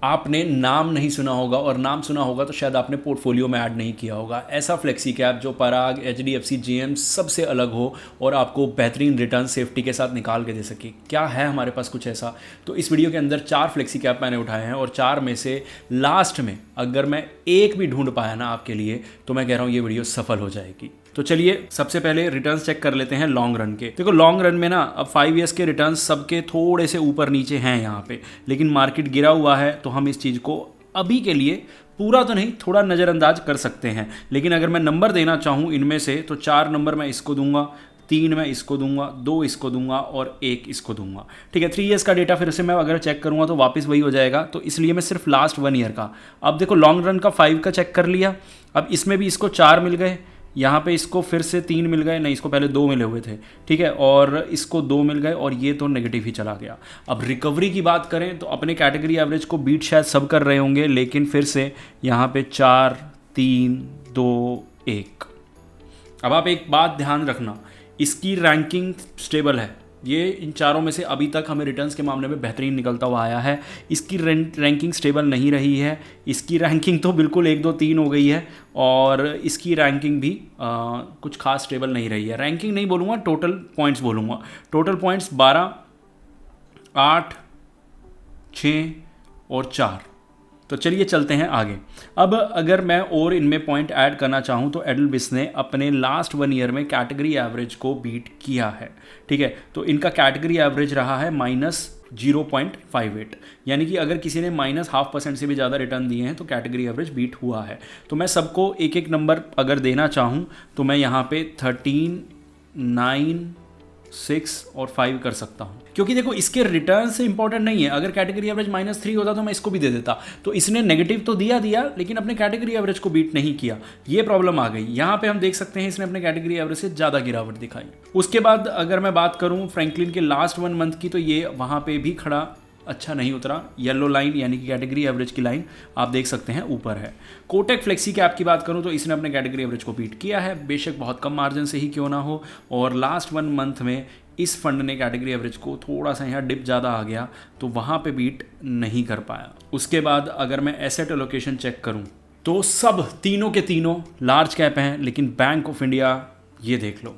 आपने नाम नहीं सुना होगा, और नाम सुना होगा तो शायद आपने पोर्टफोलियो में ऐड नहीं किया होगा। ऐसा फ्लेक्सी कैप जो पराग, एचडीएफसी, जेएम सबसे अलग हो और आपको बेहतरीन रिटर्न सेफ्टी के साथ निकाल के दे सके। क्या है हमारे पास कुछ ऐसा? तो इस वीडियो के अंदर 4 फ्लेक्सी कैप मैंने उठाए हैं, और 4 में से लास्ट में अगर मैं एक भी ढूंढ पाया ना आपके लिए, तो मैं कह रहा हूँ ये वीडियो सफल हो जाएगी। तो चलिए सबसे पहले रिटर्न्स चेक कर लेते हैं लॉन्ग रन के। देखो लॉन्ग रन में ना अब 5 ईयर्स के रिटर्न्स सबके थोड़े से ऊपर नीचे हैं यहाँ पे, लेकिन मार्केट गिरा हुआ है तो हम इस चीज़ को अभी के लिए पूरा तो नहीं, थोड़ा नज़रअंदाज कर सकते हैं। लेकिन अगर मैं नंबर देना चाहूँ इनमें से, तो 4 नंबर मैं इसको दूंगा, 3 मैं इसको दूंगा, 2 इसको दूंगा और 1 इसको दूंगा। ठीक है, 3 ईयर्स का डेटा फिर से मैं अगर चेक करूंगा तो वापस वही हो जाएगा, तो इसलिए मैं सिर्फ लास्ट 1 ईयर का। अब देखो लॉन्ग रन का 5 का चेक कर लिया, अब इसमें भी इसको 4 मिल गए, यहाँ पे इसको फिर से 3 मिल गए, नहीं इसको पहले 2 मिले हुए थे, ठीक है, और इसको 2 मिल गए, और ये तो नेगेटिव ही चला गया। अब रिकवरी की बात करें तो अपने कैटेगरी एवरेज को बीट शायद सब कर रहे होंगे, लेकिन फिर से यहाँ पे 4, 3, 2, 1। अब आप एक बात ध्यान रखना, इसकी रैंकिंग स्टेबल है, ये इन चारों में से अभी तक हमें रिटर्न्स के मामले में बेहतरीन निकलता हुआ आया है। इसकी रैंकिंग स्टेबल नहीं रही है, इसकी रैंकिंग तो बिल्कुल 1, 2, 3 हो गई है, और इसकी रैंकिंग भी कुछ खास स्टेबल नहीं रही है। रैंकिंग नहीं बोलूँगा, टोटल पॉइंट्स बोलूँगा। टोटल पॉइंट्स 12, 8, 6 और 4। तो चलिए चलते हैं आगे। अब अगर मैं और इनमें पॉइंट ऐड करना चाहूँ तो एडलविस ने अपने लास्ट 1 ईयर में कैटेगरी एवरेज को बीट किया है। ठीक है, तो इनका कैटेगरी एवरेज रहा है -0.58, यानी कि अगर किसी ने -0.5% से भी ज़्यादा रिटर्न दिए हैं तो कैटेगरी एवरेज बीट हुआ है। तो मैं सबको एक एक नंबर अगर देना चाहूँ तो मैं यहाँ पे 13, 9, 6 और 5 कर सकता हूँ, क्योंकि देखो इसके रिटर्न से इंपॉर्टेंट नहीं है। अगर कैटेगरी एवरेज -3 होता तो मैं इसको भी दे देता, तो इसने नेगेटिव तो दिया लेकिन अपने कैटेगरी एवरेज को बीट नहीं किया, ये प्रॉब्लम आ गई। यहाँ पे हम देख सकते हैं इसने अपने कैटेगरी एवरेज से ज़्यादा गिरावट दिखाई। उसके बाद अगर मैं बात करूँ फ्रैंकलिन के लास्ट 1 मंथ की, तो ये वहाँ पे भी खड़ा अच्छा नहीं उतरा। येलो लाइन यानी कि कैटेगरी एवरेज की लाइन आप देख सकते हैं ऊपर है। कोटक फ्लेक्सी कैप की बात करूं तो इसने अपने कैटेगरी एवरेज को बीट किया है, बेशक बहुत कम मार्जिन से ही क्यों ना हो, और लास्ट 1 मंथ में इस फंड ने कैटेगरी एवरेज को थोड़ा सा यहाँ डिप ज़्यादा आ गया तो वहाँ पे बीट नहीं कर पाया। उसके बाद अगर मैं एसेट एलोकेशन चेक करूँ तो सब तीनों के तीनों लार्ज कैप हैं, लेकिन बैंक ऑफ इंडिया ये देख लो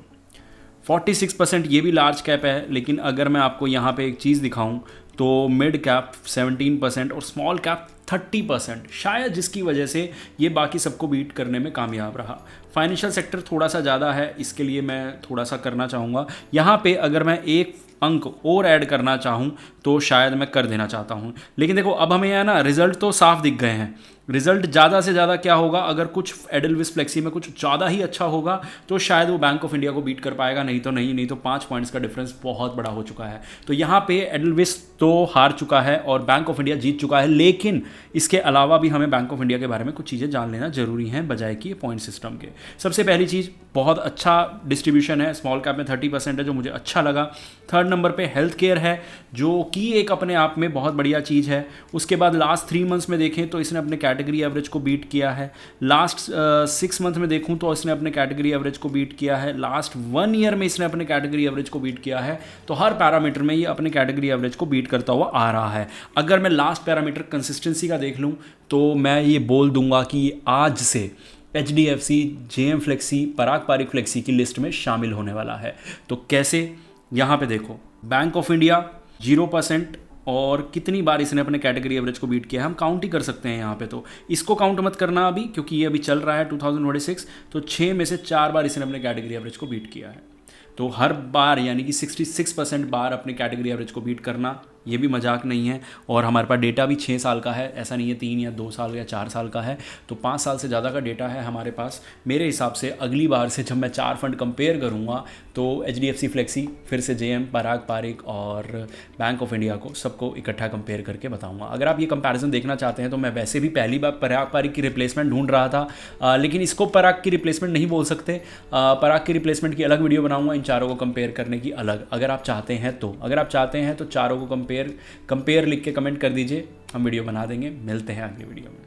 46%, ये भी लार्ज कैप है, लेकिन अगर मैं आपको यहाँ पे एक चीज़ दिखाऊं तो मिड कैप 17% और स्मॉल कैप 30%, शायद जिसकी वजह से ये बाकी सबको बीट करने में कामयाब रहा। फाइनेंशियल सेक्टर थोड़ा सा ज़्यादा है, इसके लिए मैं थोड़ा सा करना चाहूँगा यहाँ पे। अगर मैं एक अंक और ऐड करना चाहूँ तो शायद मैं कर देना चाहता हूँ, लेकिन देखो अब हमें यहाँ ना रिजल्ट तो साफ दिख गए हैं। रिजल्ट ज़्यादा से ज़्यादा क्या होगा, अगर कुछ एडलविस फ्लेक्सी में कुछ ज़्यादा ही अच्छा होगा तो शायद वो बैंक ऑफ इंडिया को बीट कर पाएगा, नहीं तो 5 पॉइंट्स का डिफरेंस बहुत बड़ा हो चुका है। तो यहाँ पे एडलविस तो हार चुका है और बैंक ऑफ इंडिया जीत चुका है, लेकिन इसके अलावा भी हमें बैंक ऑफ इंडिया के बारे में कुछ चीज़ें जान लेना जरूरी हैं बजाय कि पॉइंट सिस्टम के। सबसे पहली चीज़, बहुत अच्छा डिस्ट्रीब्यूशन है, स्मॉल कैप में 30% है जो मुझे अच्छा लगा। 3rd नंबर पे हेल्थ केयर है जो कि एक अपने आप में बहुत बढ़िया चीज़ है। उसके बाद लास्ट 3 मंथ्स में देखें तो इसने अपने कैटेगरी एवरेज को बीट किया है। लास्ट 6 मंथ में देखूं तो इसने अपने कैटेगरी एवरेज को बीट किया है। लास्ट 1 ईयर में इसने अपने कैटेगरी एवरेज को बीट किया है। तो हर पैरामीटर में ये अपने कैटेगरी एवरेज को बीट करता हुआ आ रहा है। अगर मैं लास्ट पैरामीटर कंसिस्टेंसी का देख लूँ तो मैं ये बोल दूंगा कि आज से HDFC, JM फ्लेक्सी, पराग पारिक फ्लेक्सी की लिस्ट में शामिल होने वाला है। तो कैसे, यहाँ पे देखो बैंक ऑफ इंडिया 0%, और कितनी बार इसने अपने कैटेगरी एवरेज को बीट किया है हम काउंट ही कर सकते हैं यहाँ पे। तो इसको काउंट मत करना अभी, क्योंकि ये अभी चल रहा है 2026, तो 6 में से 4 बार इसने अपने कैटेगरी एवरेज को बीट किया है। तो हर बार यानी कि 66% बार अपने कैटेगरी एवरेज को बीट करना ये भी मजाक नहीं है। और हमारे पास डेटा भी 6 साल का है, ऐसा नहीं है 3 या 2 साल या 4 साल का है, तो 5 साल से ज़्यादा का डेटा है हमारे पास। मेरे हिसाब से अगली बार से जब मैं 4 फंड कंपेयर करूँगा तो HDFC फ्लेक्सी, फिर से JM, पराग पारिक और बैंक ऑफ इंडिया को सबको इकट्ठा कंपेयर करके बताऊँगा। अगर आप ये कंपैरिजन देखना चाहते हैं तो मैं वैसे भी पहली बार पराग पारिक की रिप्लेसमेंट ढूंढ रहा था, लेकिन इसको पराग की रिप्लेसमेंट नहीं बोल सकते। पराग की रिप्लेसमेंट की अलग वीडियो बनाऊँगा, इन चारों को कंपेयर करने की अलग, अगर आप चाहते हैं तो चारों को कंपेयर लिख के कमेंट कर दीजिए, हम वीडियो बना देंगे। मिलते हैं अगली वीडियो में।